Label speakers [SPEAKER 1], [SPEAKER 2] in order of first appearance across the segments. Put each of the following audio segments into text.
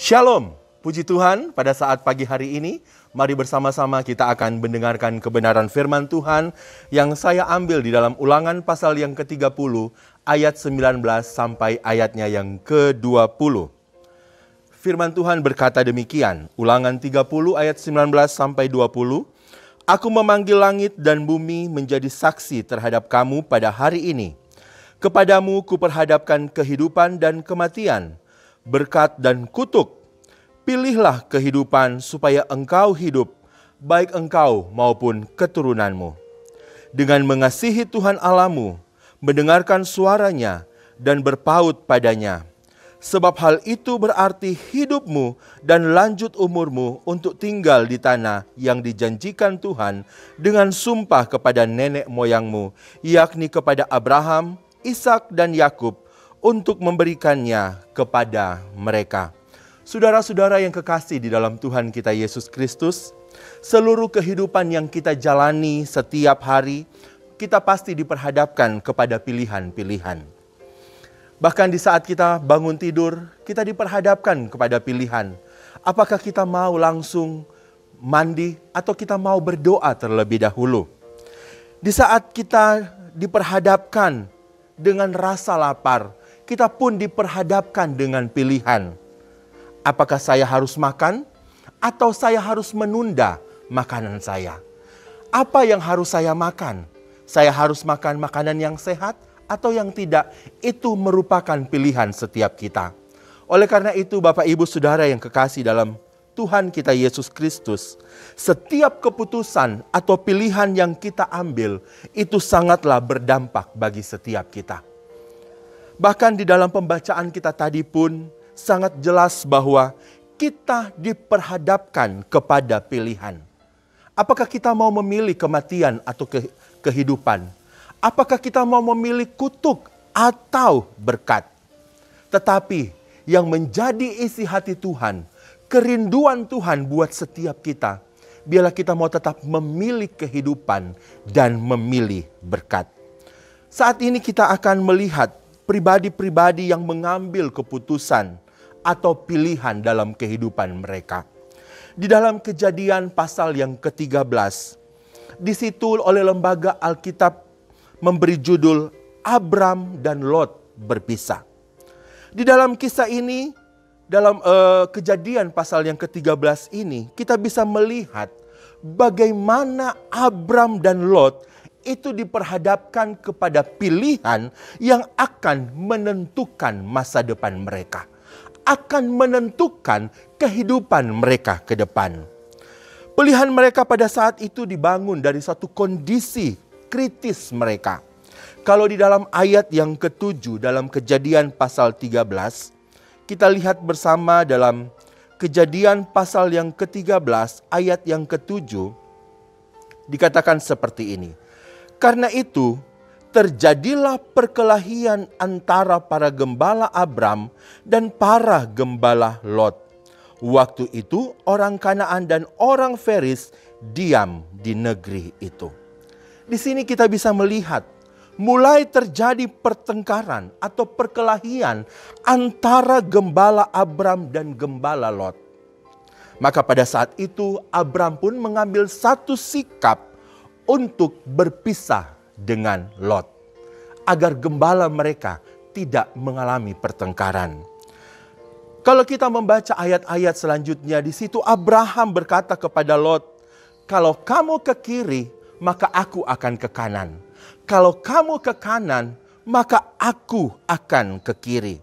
[SPEAKER 1] Shalom, puji Tuhan pada saat pagi hari ini, mari bersama-sama kita akan mendengarkan kebenaran firman Tuhan yang saya ambil di dalam Ulangan pasal yang ke-30 ayat 19 sampai ayatnya yang ke-20. Firman Tuhan berkata demikian, Ulangan 30 ayat 19 sampai 20. Aku memanggil langit dan bumi menjadi saksi terhadap kamu pada hari ini. Kepadamu kuperhadapkan kehidupan dan kematian, berkat dan kutuk. Pilihlah kehidupan supaya engkau hidup, baik engkau maupun keturunanmu. Dengan mengasihi Tuhan Allahmu, mendengarkan suaranya dan berpaut padanya. Sebab hal itu berarti hidupmu dan lanjut umurmu untuk tinggal di tanah yang dijanjikan Tuhan dengan sumpah kepada nenek moyangmu, yakni kepada Abraham, Ishak dan Yakub, untuk memberikannya kepada mereka. Saudara-saudara yang kekasih di dalam Tuhan kita Yesus Kristus, seluruh kehidupan yang kita jalani setiap hari, kita pasti diperhadapkan kepada pilihan-pilihan. Bahkan di saat kita bangun tidur, kita diperhadapkan kepada pilihan. Apakah kita mau langsung mandi atau kita mau berdoa terlebih dahulu? Di saat kita diperhadapkan dengan rasa lapar, kita pun diperhadapkan dengan pilihan. Apakah saya harus makan atau saya harus menunda makanan saya? Apa yang harus saya makan? Saya harus makan makanan yang sehat atau yang tidak? Itu merupakan pilihan setiap kita. Oleh karena itu Bapak Ibu Saudara yang kekasih dalam Tuhan kita Yesus Kristus, setiap keputusan atau pilihan yang kita ambil itu sangatlah berdampak bagi setiap kita. Bahkan di dalam pembacaan kita tadi pun sangat jelas bahwa kita diperhadapkan kepada pilihan. Apakah kita mau memilih kematian atau kehidupan? Apakah kita mau memilih kutuk atau berkat? Tetapi yang menjadi isi hati Tuhan, kerinduan Tuhan buat setiap kita, biarlah kita mau tetap memilih kehidupan dan memilih berkat. Saat ini kita akan melihat pribadi-pribadi yang mengambil keputusan atau pilihan dalam kehidupan mereka. Di dalam Kejadian pasal yang ke-13, di situ oleh lembaga Alkitab memberi judul Abram dan Lot berpisah. Di dalam kisah ini, dalam Kejadian pasal yang ke-13 ini, kita bisa melihat bagaimana Abram dan Lot itu diperhadapkan kepada pilihan yang akan menentukan masa depan mereka, akan menentukan kehidupan mereka ke depan. Pilihan mereka pada saat itu dibangun dari satu kondisi kritis mereka. Kalau di dalam ayat yang ke-7 dalam Kejadian pasal 13, kita lihat bersama dalam Kejadian pasal yang ke-13 ayat yang ke-7, dikatakan seperti ini. Karena itu, terjadilah perkelahian antara para gembala Abram dan para gembala Lot. Waktu itu orang Kanaan dan orang Feris diam di negeri itu. Di sini kita bisa melihat mulai terjadi pertengkaran atau perkelahian antara gembala Abram dan gembala Lot. Maka pada saat itu Abram pun mengambil satu sikap untuk berpisah dengan Lot, agar gembala mereka tidak mengalami pertengkaran. Kalau kita membaca ayat-ayat selanjutnya, di situ Abraham berkata kepada Lot, kalau kamu ke kiri, maka aku akan ke kanan. Kalau kamu ke kanan, maka aku akan ke kiri.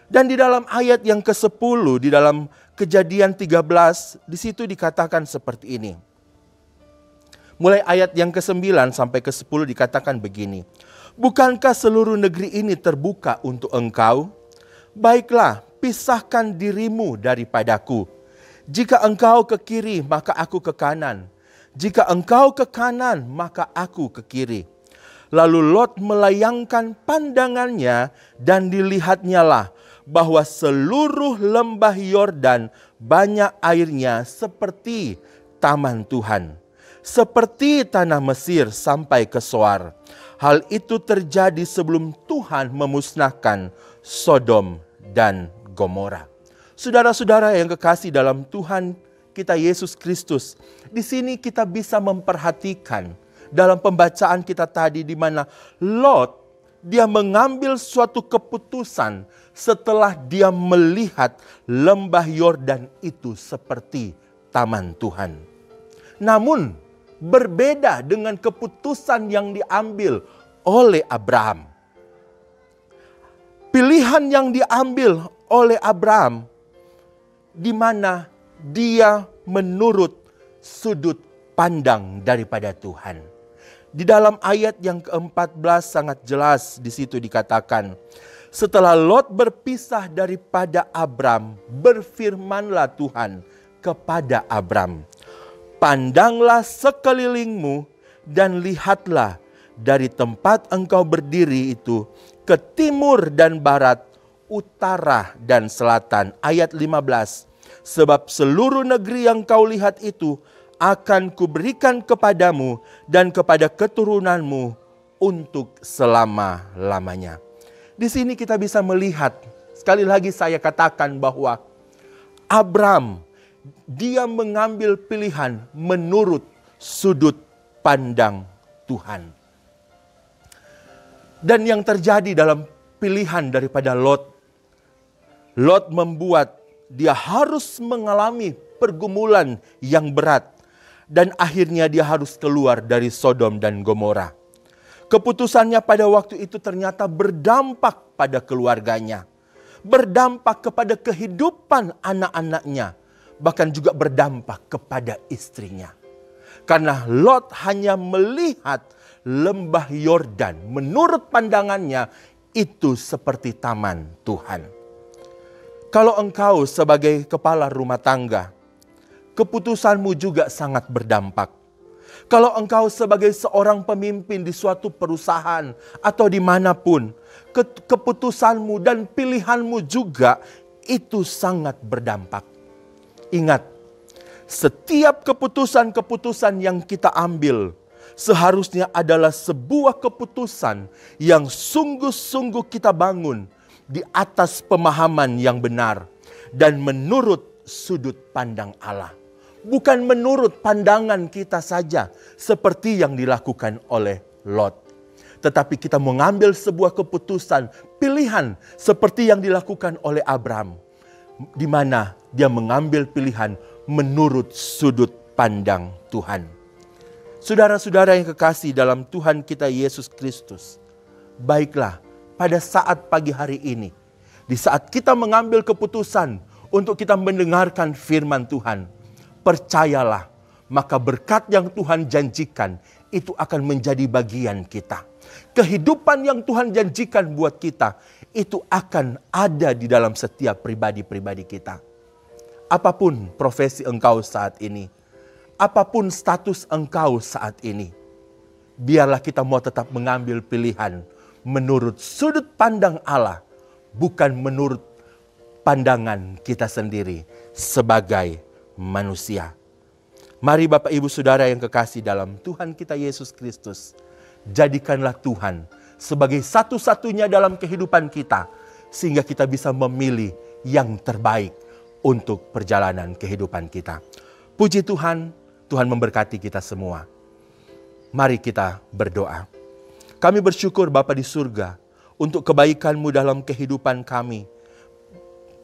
[SPEAKER 1] Dan di dalam ayat yang ke-10, di dalam Kejadian 13, di situ dikatakan seperti ini. Mulai ayat yang ke-9 sampai ke-10 dikatakan begini. Bukankah seluruh negeri ini terbuka untuk engkau? Baiklah, pisahkan dirimu daripadaku. Jika engkau ke kiri, maka aku ke kanan. Jika engkau ke kanan, maka aku ke kiri. Lalu Lot melayangkan pandangannya dan dilihatnyalah bahwa seluruh lembah Yordan banyak airnya seperti taman Tuhan. Seperti tanah Mesir sampai ke Soar. Hal itu terjadi sebelum Tuhan memusnahkan Sodom dan Gomora. Saudara-saudara yang kekasih dalam Tuhan kita Yesus Kristus, di sini kita bisa memperhatikan dalam pembacaan kita tadi di mana Lot dia mengambil suatu keputusan setelah dia melihat lembah Yordan itu seperti taman Tuhan. Namun berbeda dengan keputusan yang diambil oleh Abraham. Pilihan yang diambil oleh Abraham di mana dia menurut sudut pandang daripada Tuhan. Di dalam ayat yang ke-14 sangat jelas di situ dikatakan, setelah Lot berpisah daripada Abram, berfirmanlah Tuhan kepada Abram, pandanglah sekelilingmu dan lihatlah dari tempat engkau berdiri itu ke timur dan barat, utara dan selatan. Ayat 15, sebab seluruh negeri yang kau lihat itu akan kuberikan kepadamu dan kepada keturunanmu untuk selama-lamanya. Di sini kita bisa melihat, sekali lagi saya katakan bahwa Abram, dia mengambil pilihan menurut sudut pandang Tuhan. Dan yang terjadi dalam pilihan daripada Lot, Lot membuat dia harus mengalami pergumulan yang berat. Dan akhirnya dia harus keluar dari Sodom dan Gomora. Keputusannya pada waktu itu ternyata berdampak pada keluarganya. Berdampak kepada kehidupan anak-anaknya. Bahkan juga berdampak kepada istrinya. Karena Lot hanya melihat lembah Yordan. Menurut pandangannya itu seperti taman Tuhan. Kalau engkau sebagai kepala rumah tangga, keputusanmu juga sangat berdampak. Kalau engkau sebagai seorang pemimpin di suatu perusahaan atau dimanapun, keputusanmu dan pilihanmu juga itu sangat berdampak. Ingat, setiap keputusan-keputusan yang kita ambil seharusnya adalah sebuah keputusan yang sungguh-sungguh kita bangun di atas pemahaman yang benar dan menurut sudut pandang Allah. Bukan menurut pandangan kita saja seperti yang dilakukan oleh Lot. Tetapi kita mengambil sebuah keputusan, pilihan seperti yang dilakukan oleh Abram. Di mana dia mengambil pilihan menurut sudut pandang Tuhan. Saudara-saudara yang kekasih dalam Tuhan kita Yesus Kristus. Baiklah pada saat pagi hari ini. Di saat kita mengambil keputusan untuk kita mendengarkan firman Tuhan. Percayalah, maka berkat yang Tuhan janjikan itu akan menjadi bagian kita. Kehidupan yang Tuhan janjikan buat kita itu akan ada di dalam setiap pribadi-pribadi kita. Apapun profesi engkau saat ini, apapun status engkau saat ini, biarlah kita mau tetap mengambil pilihan menurut sudut pandang Allah, bukan menurut pandangan kita sendiri sebagai manusia. Mari Bapak Ibu Saudara yang kekasih dalam Tuhan kita Yesus Kristus, jadikanlah Tuhan sebagai satu-satunya dalam kehidupan kita, sehingga kita bisa memilih yang terbaik untuk perjalanan kehidupan kita. Puji Tuhan, Tuhan memberkati kita semua. Mari kita berdoa. Kami bersyukur Bapa di surga untuk kebaikan-Mu dalam kehidupan kami.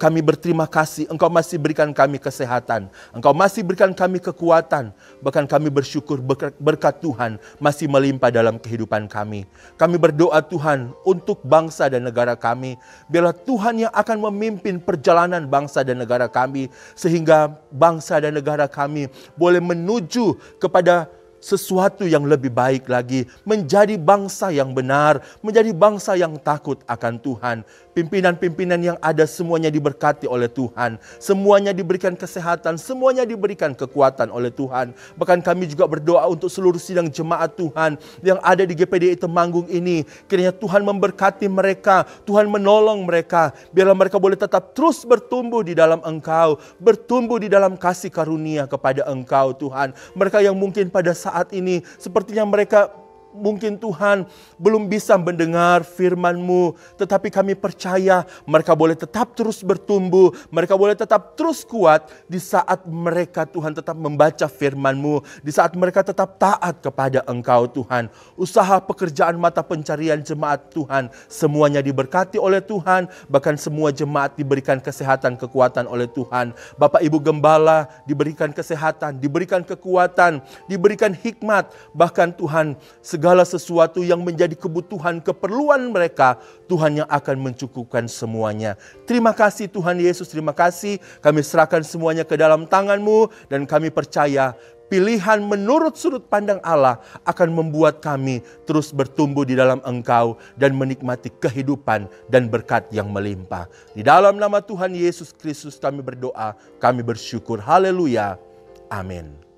[SPEAKER 1] Kami berterima kasih, Engkau masih berikan kami kesehatan. Engkau masih berikan kami kekuatan. Bahkan kami bersyukur berkat Tuhan masih melimpah dalam kehidupan kami. Kami berdoa Tuhan untuk bangsa dan negara kami. Biarlah Tuhan yang akan memimpin perjalanan bangsa dan negara kami. Sehingga bangsa dan negara kami boleh menuju kepada sesuatu yang lebih baik lagi, menjadi bangsa yang benar, menjadi bangsa yang takut akan Tuhan. Pimpinan-pimpinan yang ada semuanya diberkati oleh Tuhan, semuanya diberikan kesehatan, semuanya diberikan kekuatan oleh Tuhan. Bahkan kami juga berdoa untuk seluruh sidang jemaat Tuhan yang ada di GPDI Temanggung ini. Kiranya Tuhan memberkati mereka, Tuhan menolong mereka, biarlah mereka boleh tetap terus bertumbuh di dalam Engkau, bertumbuh di dalam kasih karunia kepada Engkau Tuhan. Mereka yang mungkin pada saat ini sepertinya mereka mungkin Tuhan belum bisa mendengar firman-Mu, tetapi kami percaya mereka boleh tetap terus bertumbuh, mereka boleh tetap terus kuat di saat mereka Tuhan tetap membaca firman-Mu, di saat mereka tetap taat kepada Engkau Tuhan. Usaha pekerjaan mata pencarian jemaat Tuhan, semuanya diberkati oleh Tuhan, bahkan semua jemaat diberikan kesehatan, kekuatan oleh Tuhan. Bapak Ibu Gembala diberikan kesehatan, diberikan kekuatan, diberikan hikmat, bahkan Tuhan segala sesuatu yang menjadi kebutuhan, keperluan mereka, Tuhan yang akan mencukupkan semuanya. Terima kasih Tuhan Yesus, terima kasih. Kami serahkan semuanya ke dalam tangan-Mu dan kami percaya pilihan menurut sudut pandang Allah akan membuat kami terus bertumbuh di dalam Engkau dan menikmati kehidupan dan berkat yang melimpah. Di dalam nama Tuhan Yesus Kristus kami berdoa, kami bersyukur. Haleluya. Amin.